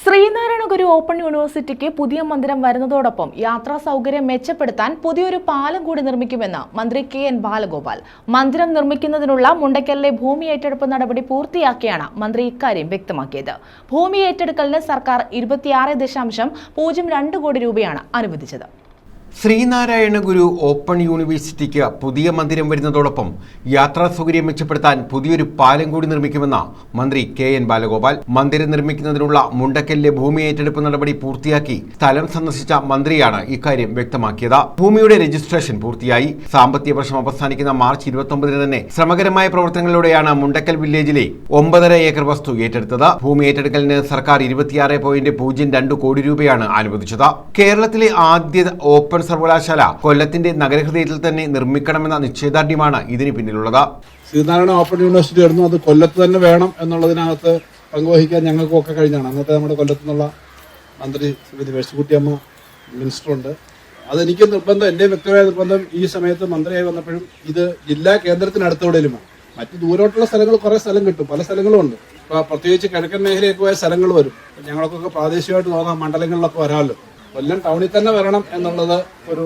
ശ്രീനാരായണ ഗുരു open യൂണിവേഴ്സിറ്റിക്ക് പുതിയ മന്ദിരം വരുന്നതോടൊപ്പം യാത്രാ സൗകര്യം മെച്ചപ്പെടുത്താൻ പുതിയൊരു പാലം കൂടി നിർമ്മിക്കുമെന്ന് മന്ത്രി കെ.എൻ. ബാലഗോപാൽ. മന്ദിരം നിർമ്മിക്കുന്നതിനുള്ള മുണ്ടക്കലിലെ ഭൂമി ഏറ്റെടുപ്പ് നടപടി പൂർത്തിയാക്കിയാണ് മന്ത്രി ഇക്കാര്യം വ്യക്തമാക്കിയത്. ഭൂമി ഏറ്റെടുക്കലിന് സർക്കാർ 26.02 കോടി രൂപയാണ് അനുവദിച്ചത്. ശ്രീനാരായണ ഗുരു ഓപ്പൺ യൂണിവേഴ്സിറ്റിക്ക് പുതിയ മന്ദിരം വരുന്നതോടൊപ്പം യാത്രാ സൗകര്യം മെച്ചപ്പെടുത്താൻ പുതിയൊരു പാലം കൂടി നിർമ്മിക്കുമെന്ന് മന്ത്രി കെ.എൻ. ബാലഗോപാൽ. മന്ദിരം നിർമ്മിക്കുന്നതിനുള്ള മുണ്ടക്കലിലെ ഭൂമി ഏറ്റെടുപ്പ് നടപടി പൂർത്തിയാക്കി സ്ഥലം സന്ദർശിച്ച മന്ത്രിയാണ് ഇക്കാര്യം വ്യക്തമാക്കിയത്. ഭൂമിയുടെ രജിസ്ട്രേഷൻ പൂർത്തിയായി. സാമ്പത്തിക വർഷം അവസാനിക്കുന്ന മാർച്ച് 29 തന്നെ ശ്രമകരമായ പ്രവർത്തനങ്ങളിലൂടെയാണ് മുണ്ടക്കൽ വില്ലേജിലെ 9.5 ഏക്കർ വസ്തു ഏറ്റെടുത്തത്. ഭൂമി ഏറ്റെടുക്കലിന് സർക്കാർ 26.02 കോടി രൂപയാണ് അനുവദിച്ചത്. കേരളത്തിലെ ആദ്യ ഓപ്പൺ സർവകലാശാല കൊല്ലത്തിന്റെ നഗരഹൃദയത്തിൽ തന്നെ നിർമ്മിക്കണമെന്ന നിശ്ചയദാർഢ്യമാണ് ഇതിന് പിന്നിലുള്ളത്. ശ്രീനാരായണ ഓപ്പൺ യൂണിവേഴ്സിറ്റി വരുന്നു, അത് കൊല്ലത്ത് തന്നെ വേണം എന്നുള്ളതിനകത്ത് പങ്കുവഹിക്കാൻ ഞങ്ങൾക്കൊക്കെ കഴിഞ്ഞാണ്. അന്നത്തെ നമ്മുടെ കൊല്ലത്തു നിന്നുള്ള മന്ത്രി ശ്രീമതി മേഴ്സിക്കുട്ടിയമ്മ മിനിസ്റ്ററുണ്ട്. അതെനിക്ക് നിർബന്ധം, എൻ്റെ വ്യക്തമായ നിർബന്ധം ഈ സമയത്ത് മന്ത്രിയായി വന്നപ്പോഴും ഇത് ജില്ലാ കേന്ദ്രത്തിനടുത്തോടെയും മറ്റു ദൂരോട്ടുള്ള സ്ഥലങ്ങൾ കുറേ സ്ഥലം കിട്ടും, പല സ്ഥലങ്ങളും ഉണ്ട്. ഇപ്പോൾ പ്രത്യേകിച്ച് കിഴക്കൻ മേഖലയൊക്കെ പോയ സ്ഥലങ്ങൾ വരും. ഞങ്ങൾക്കൊക്കെ പ്രാദേശികമായിട്ട് നോക്കാം, മണ്ഡലങ്ങളിലൊക്കെ വരാമല്ലോ. കൊല്ലം ടൗണിൽ തന്നെ വരണം എന്നുള്ളത് ഒരു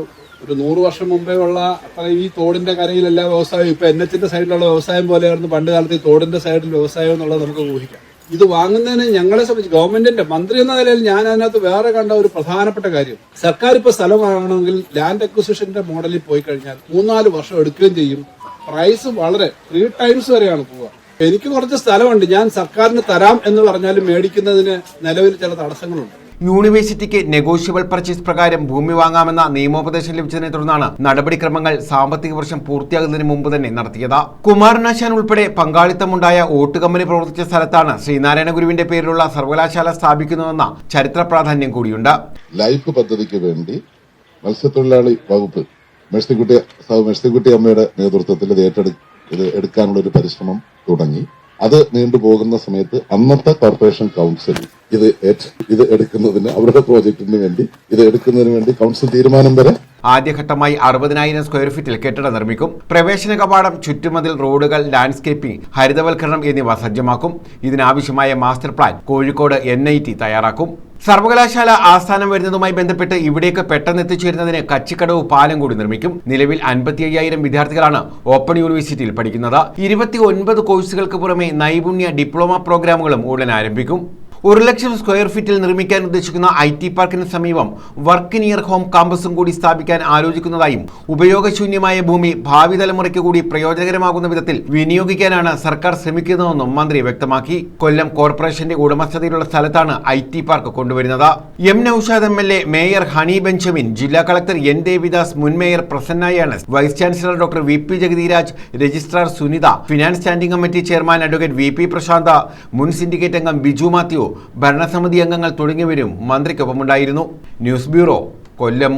100 വർഷം മുമ്പേ ഉള്ള അത്ര ഈ തോടിന്റെ കരയിൽ എല്ലാ വ്യവസായവും ഇപ്പൊ NH-ന്റെ സൈഡിലുള്ള വ്യവസായം പോലെയായിരുന്നു പണ്ട് കാലത്ത് ഈ തോടിന്റെ സൈഡിൽ വ്യവസായം എന്നുള്ളത് നമുക്ക് ഊഹിക്കാം. ഇത് വാങ്ങുന്നതിന് ഞങ്ങളെ സംബന്ധിച്ച് ഗവൺമെന്റിന്റെ മന്ത്രി എന്ന നിലയിൽ ഞാൻ അതിനകത്ത് വേറെ കണ്ട ഒരു പ്രധാനപ്പെട്ട കാര്യം, സർക്കാർ ഇപ്പൊ സ്ഥലം വാങ്ങണമെങ്കിൽ ലാൻഡ് അക്വിസിഷന്റെ മോഡലിൽ പോയി കഴിഞ്ഞാൽ 3-4 വർഷം എടുക്കുകയും ചെയ്യും. പ്രൈസ് വളരെ 3 ടൈംസ് വരെയാണ് പോവുക. എനിക്ക് കുറച്ച് സ്ഥലമുണ്ട്, ഞാൻ സർക്കാരിന് തരാം എന്ന് പറഞ്ഞാലും മേടിക്കുന്നതിന് നിലവിൽ ചില തടസ്സങ്ങളുണ്ട്. യൂണിവേഴ്സിറ്റിക്ക് നെഗോഷ്യബിൾ പർച്ചേസ് പ്രകാരം ഭൂമി വാങ്ങാമെന്ന നിയമോപദേശം ലഭിച്ചതിനെ തുടർന്നാണ് നടപടിക്രമങ്ങൾ സാമ്പത്തിക വർഷം പൂർത്തിയാകുന്നതിന് മുമ്പ് തന്നെ നടത്തിയത്. കുമാരനാശാൻ ഉൾപ്പെടെ പങ്കാളിത്തമുണ്ടായ ഓട്ട് കമ്പനി പ്രവർത്തിച്ച സ്ഥലത്താണ് ശ്രീനാരായണ ഗുരുവിന്റെ പേരിലുള്ള സർവകലാശാല സ്ഥാപിക്കുന്നതെന്ന ചരിത്ര പ്രാധാന്യം കൂടിയുണ്ട്. ലൈഫ് പദ്ധതിക്ക് വേണ്ടി മത്സ്യത്തൊഴിലാളി വകുപ്പ് മേഴ്സിക്കുട്ടി അമ്മയുടെ നേതൃത്വത്തിൽ ഇത് എടുക്കാനുള്ള ഒരു പരിശ്രമം തുടങ്ങി. അത് നീണ്ടുപോകുന്ന സമയത്ത് അന്നത്തെ കോർപ്പറേഷൻ കൗൺസിൽ ഇത് എടുക്കുന്നതിന് അവരുടെ പ്രോജക്റ്റിന് വേണ്ടി ഇത് എടുക്കുന്നതിന് വേണ്ടി കൗൺസിൽ തീരുമാനം വരെ ആദ്യഘട്ടമായി 60,000 സ്ക്വയർ ഫീറ്റിൽ കെട്ടിടം നിർമ്മിക്കും. പ്രവേശന കവാടം, ചുറ്റുമതിൽ, റോഡുകൾ, ലാൻഡ്സ്കേപ്പിംഗ്, ഹരിതവൽക്കരണം എന്നിവ സജ്ജമാക്കും. ഇതിനാവശ്യമായ മാസ്റ്റർ പ്ലാൻ കോഴിക്കോട് NIT തയ്യാറാക്കും. സർവകലാശാല ആസ്ഥാനം വരുന്നതുമായി ബന്ധപ്പെട്ട് ഇവിടേക്ക് പെട്ടെന്ന് എത്തിച്ചേരുന്നതിന് കച്ചിക്കടവ് പാലം കൂടി നിർമ്മിക്കും. നിലവിൽ 55,000 വിദ്യാർത്ഥികളാണ് ഓപ്പൺ യൂണിവേഴ്സിറ്റിയിൽ പഠിക്കുന്നത്. 29 കോഴ്സുകൾക്ക് പുറമെ നൈപുണ്യ ഡിപ്ലോമ പ്രോഗ്രാമുകളും ഉടൻ ആരംഭിക്കും. 1,00,000 സ്ക്വയർ ഫീറ്റിൽ നിർമ്മിക്കാൻ ഉദ്ദേശിക്കുന്ന IT പാർക്കിന് സമീപം വർക്ക് നിയർ ഹോം കാമ്പസും കൂടി സ്ഥാപിക്കാൻ ആലോചിക്കുന്നതായും ഉപയോഗശൂന്യമായ ഭൂമി ഭാവി തലമുറയ്ക്ക് കൂടി പ്രയോജനകരമാകുന്ന വിധത്തിൽ വിനിയോഗിക്കാനാണ് സർക്കാർ ശ്രമിക്കുന്നതെന്നും മന്ത്രി വ്യക്തമാക്കി. കൊല്ലം കോർപ്പറേഷന്റെ ഉടമസ്ഥതയിലുള്ള സ്ഥലത്താണ് IT പാർക്ക് കൊണ്ടുവരുന്നത്. M. Noushad MLA, mayor Honey Benjamin, ജില്ലാ കളക്ടർ N. ദേവിദാസ്, മുൻ mayor Prasanna Yanas, vice chancellor doctor VP Jagathiraj, registrar Sunitha, finance standing committee chairman advocate VP Prasanth, മുൻ സിൻഡിക്കേറ്റ് അംഗം ബിജു മാത്യു, ഭരണസമിതി അംഗങ്ങൾ തുടങ്ങിയവരും മന്ത്രിക്കൊപ്പമുണ്ടായിരുന്നു. ന്യൂസ് ബ്യൂറോ, കൊല്ലം.